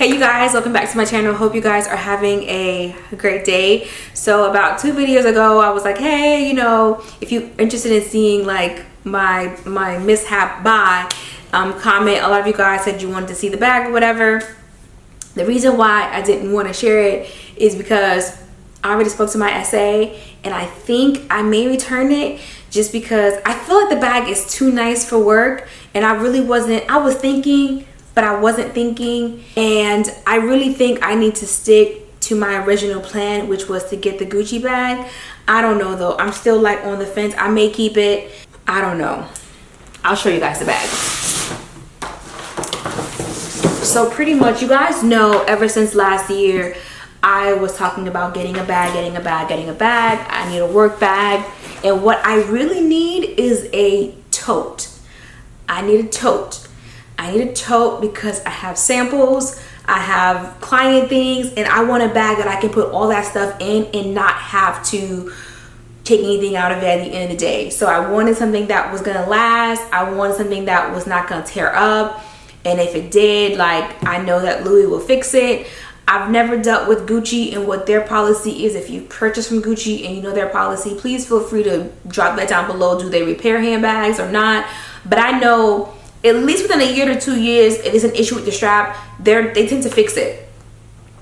Hey you guys, welcome back to my channel. Hope you guys are having a great day. So about 2 videos ago I was like, hey, you know, if you're interested in seeing like my mishap buy, comment. A lot of you guys said you wanted to see the bag or whatever. The reason why I didn't want to share it is because I already spoke to my SA and I think I may return it just because I feel like the bag is too nice for work, and I was thinking, but I wasn't thinking, and I really think I need to stick to my original plan, which was to get the Gucci bag. I don't know though, I'm still like on the fence. I may keep it, I don't know. I'll show you guys the bag. So pretty much, you guys know, ever since last year I was talking about getting a bag. I need a work bag, and what I really need is a tote. I need a tote because I have samples, I have client things, and I want a bag that I can put all that stuff in and not have to take anything out of it at the end of the day. So I wanted something that was gonna last. I wanted something that was not gonna tear up, and if it did, like, I know that Louis will fix it. I've never dealt with Gucci and what their policy is. If you purchase from Gucci and you know their policy, please feel free to drop that down below. Do they repair handbags or not? But I know at least within a year to 2 years, if it's an issue with the strap, they tend to fix it.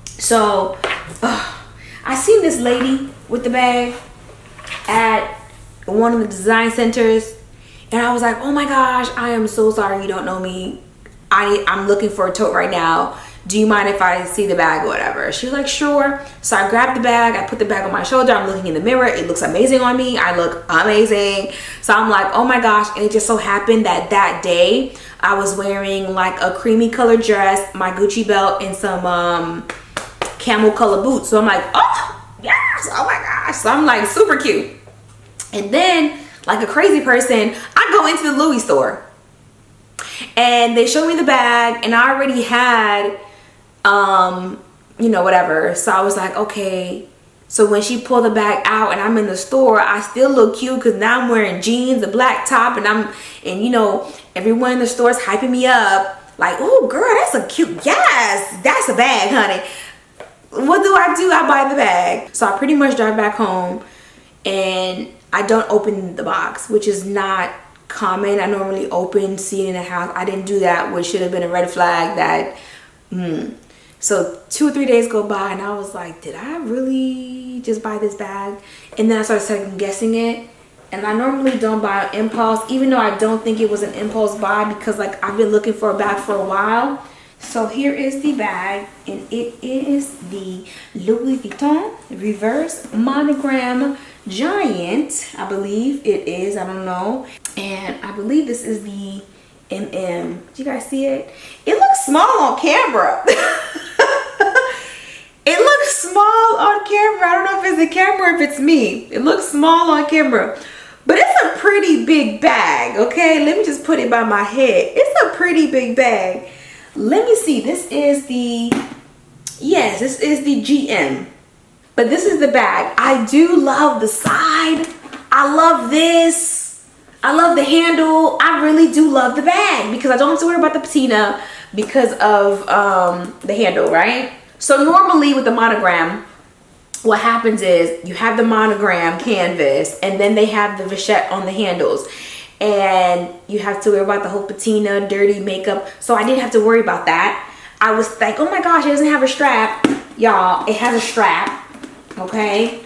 So I seen this lady with the bag at one of the design centers, and I was like, oh my gosh, I am so sorry, you don't know me. I'm looking for a tote right now. Do you mind if I see the bag or whatever? She was like, sure. So I grabbed the bag, I put the bag on my shoulder, I'm looking in the mirror, it looks amazing on me, I look amazing. So I'm like, oh my gosh. And it just so happened that that day I was wearing like a creamy colored dress, my Gucci belt, and some camel color boots. So I'm like, oh yes, oh my gosh. So I'm like super cute. And then, like a crazy person, I go into the Louis store and they show me the bag, and I already had you know, whatever. So I was like, okay. So when she pulled the bag out and I'm in the store, I still look cute because now I'm wearing jeans, a black top, and you know, everyone in the store is hyping me up like, oh girl, that's a cute, yes, that's a bag, honey. What do? I buy the bag. So I pretty much drive back home and I don't open the box, which is not common. I normally open, see it in the house. I didn't do that, which should have been a red flag. That So 2 or 3 days go by and I was like, did I really just buy this bag? And then I started second guessing it. And I normally don't buy an impulse, even though I don't think it was an impulse buy, because like I've been looking for a bag for a while. So here is the bag, and it is the Louis Vuitton reverse monogram giant. I believe it is, I don't know. And I believe this is the MM. Do you guys see it? It looks small on camera. It looks small on camera. I don't know if it's the camera or if it's me. It looks small on camera, but it's a pretty big bag. Okay, let me just put it by my head. It's a pretty big bag. Let me see. This is the, yes, this is the GM, but this is the bag. I do love the side. I love this. I love the handle. I really do love the bag because I don't have to worry about the patina because of the handle, right? So normally with the monogram, what happens is you have the monogram canvas and then they have the vachette on the handles, and you have to worry about the whole patina, dirty makeup. So I didn't have to worry about that. I was like, oh my gosh, it doesn't have a strap. Y'all, it has a strap, okay?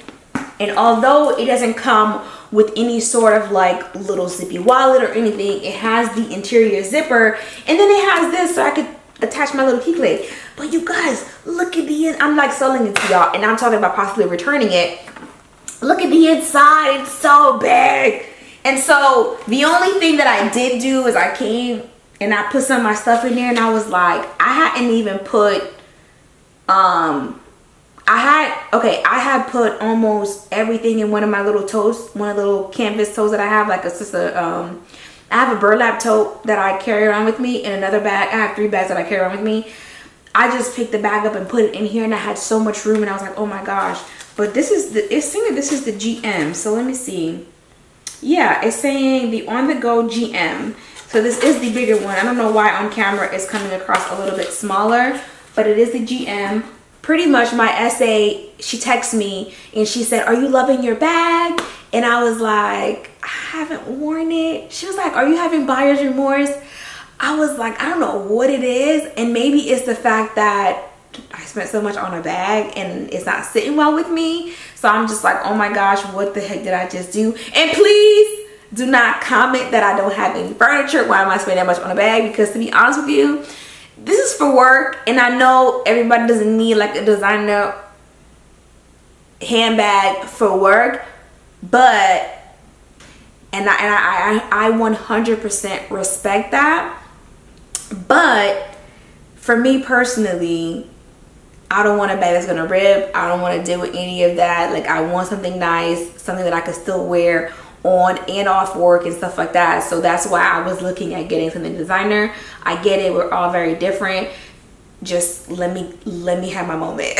And although it doesn't come with any sort of like little zippy wallet or anything, it has the interior zipper, and then it has this so I could attach my little key clip. But you guys, look at the, I'm like selling it to y'all, and I'm talking about possibly returning it. Look at the inside, it's so big. And so the only thing that I did do is I came and I put some of my stuff in there, and I was like, I hadn't even put I had put almost everything in one of my little totes, one of the little canvas totes that I have. Like it's just I have a burlap tote that I carry around with me, and another bag. I have 3 bags that I carry around with me. I just picked the bag up and put it in here, and I had so much room, and I was like, oh my gosh. But this is the, it's saying that this is the GM. So let me see. Yeah, it's saying the on-the-go GM. So this is the bigger one. I don't know why on camera it's coming across a little bit smaller, but it is the GM. Pretty much my essay, she texted me and she said, are you loving your bag? And I was like, I haven't worn it. She was like, are you having buyer's remorse? I was like, I don't know what it is. And maybe it's the fact that I spent so much on a bag and it's not sitting well with me. So I'm just like, oh my gosh, what the heck did I just do? And please do not comment that I don't have any furniture. Why am I spending that much on a bag? Because to be honest with you, this is for work, and I know everybody doesn't need like a designer handbag for work, but I 100% respect that. But for me personally, I don't want a bag that's gonna rip. I don't want to deal with any of that. Like, I want something nice, something that I can still wear on and off work and stuff like that. So that's why I was looking at getting something designer. I get it, we're all very different. Just let me have my moment.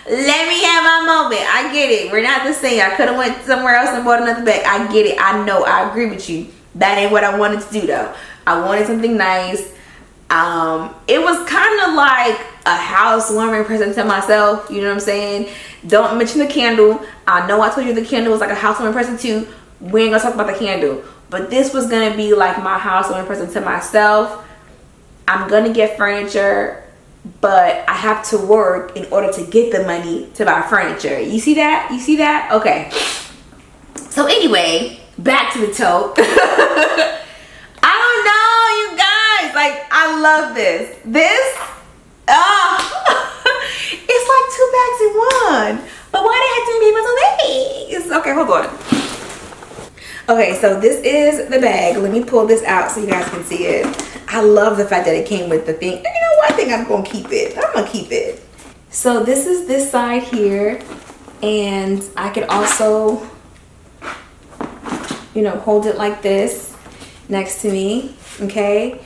Let me have my moment. I get it, we're not the same. I could have went somewhere else and bought another bag. I get it, I know, I agree with you. That ain't what I wanted to do though. I wanted something nice. It was kind of like a housewarming present to myself, you know what I'm saying? Don't mention the candle. I know I told you the candle was like a housewarming present too. We ain't gonna talk about the candle, but this was gonna be like my housewarming present to myself. I'm gonna get furniture, but I have to work in order to get the money to buy furniture. You see that? You see that? Okay. So anyway, back to the tote. I don't know, you guys. Like, I love this. It's like 2 bags in one. But why they have to be so big? Okay, hold on. Okay, so this is the bag. Let me pull this out so you guys can see it. I love the fact that it came with the thing. You know what? I think I'm gonna keep it. I'm gonna keep it. So this is this side here, and I could also, you know, hold it like this next to me, okay?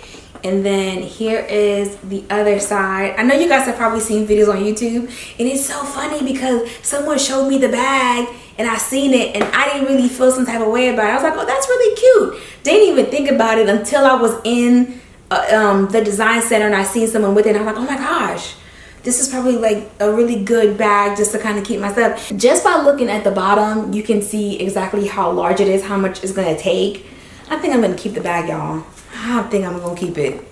And then here is the other side. I know you guys have probably seen videos on YouTube, and it's so funny because someone showed me the bag and I seen it and I didn't really feel some type of way about it. I was like, oh, that's really cute. Didn't even think about it until I was in the design center and I seen someone with it, and I'm like, oh my gosh, this is probably like a really good bag just to kind of keep myself. Just by looking at the bottom, you can see exactly how large it is, how much it's gonna take. I think I'm gonna keep the bag, y'all. I think I'm gonna keep it.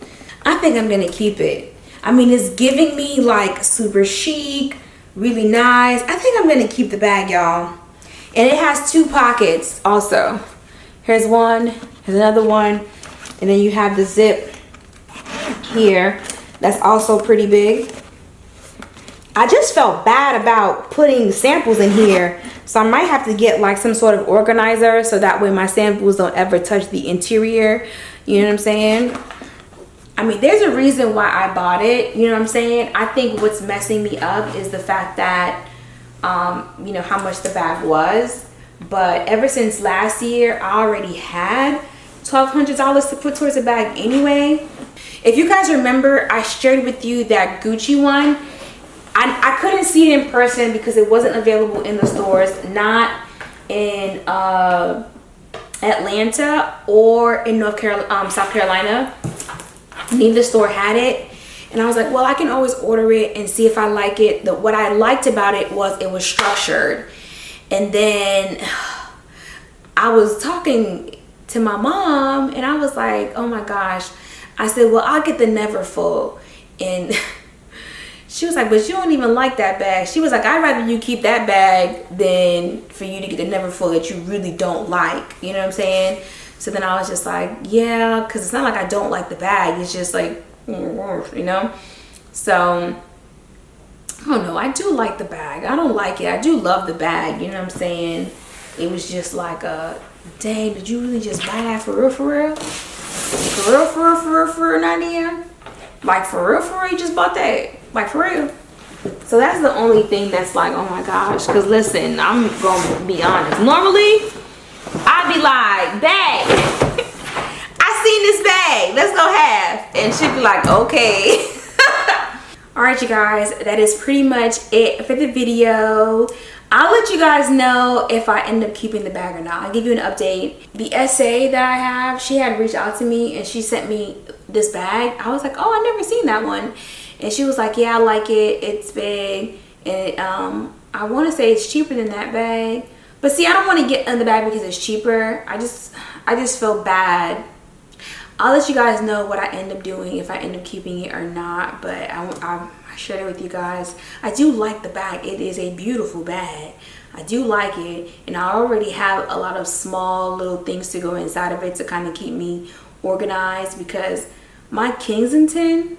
I think I'm gonna keep it. I mean, it's giving me like super chic, really nice. I think I'm gonna keep the bag, y'all. And it has 2 pockets also. Here's one, here's another one, and then you have the zip here. That's also pretty big. I just felt bad about putting samples in here, so I might have to get like some sort of organizer so that way my samples don't ever touch the interior. You know what I'm saying? I mean, there's a reason why I bought it. You know what I'm saying? I think what's messing me up is the fact that, you know, how much the bag was. But ever since last year, I already had $1,200 to put towards the bag anyway. If you guys remember, I shared with you that Gucci one. I couldn't see it in person because it wasn't available in the stores, not in Atlanta or in South Carolina. Neither store had it, and I was like, well, I can always order it and see if I like it. What I liked about it was structured. And then I was talking to my mom and I was like, oh my gosh. I said, well, I'll get the Never Full. And she was like, but you don't even like that bag. She was like, I'd rather you keep that bag than for you to get the Never Full that you really don't like. You know what I'm saying? So then I was just like, yeah, because it's not like I don't like the bag. It's just like, you know? So, I don't know. I do like the bag. I don't like it. I do love the bag. You know what I'm saying? It was just like, dang, did you really just buy that for real, for real? For real, for real, for real, for real, Nadia? Like, for real, you just bought that? Like, for real? So that's the only thing that's like, oh my gosh. Because listen, I'm going to be honest. Normally, I'd be like, bag. I seen this bag. Let's go half. And she'd be like, okay. All right, you guys. That is pretty much it for the video. I'll let you guys know if I end up keeping the bag or not. I'll give you an update. The essay that I have, she had reached out to me and she sent me this bag. I was like, oh, I've never seen that one. And she was like, yeah, I like it, it's big, and I want to say it's cheaper than that bag. But see, I don't want to get in the bag because it's cheaper. I just feel bad. I'll let you guys know what I end up doing, if I end up keeping it or not. But I shared it with you guys. I do like the bag. It is a beautiful bag. I do like it. And I already have a lot of small little things to go inside of it to kind of keep me organized, because my Kensington,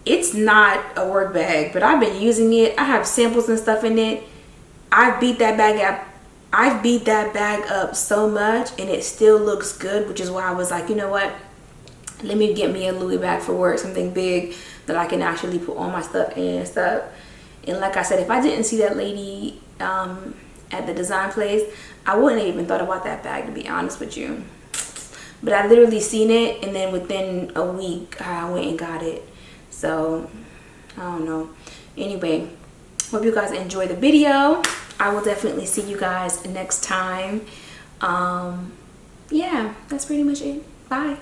it's not a work bag, but I've been using it. I have samples and stuff in it. I've beat that bag up so much, and it still looks good, which is why I was like, you know what, let me get me a Louis bag for work, something big that I can actually put all my stuff in and stuff. And like I said, if I didn't see that lady at the design place, I wouldn't have even thought about that bag, to be honest with you. But I literally seen it, and then within a week I went and got it. So I don't know. Anyway, hope you guys enjoy the video. I will definitely see you guys next time. Yeah, that's pretty much it. Bye.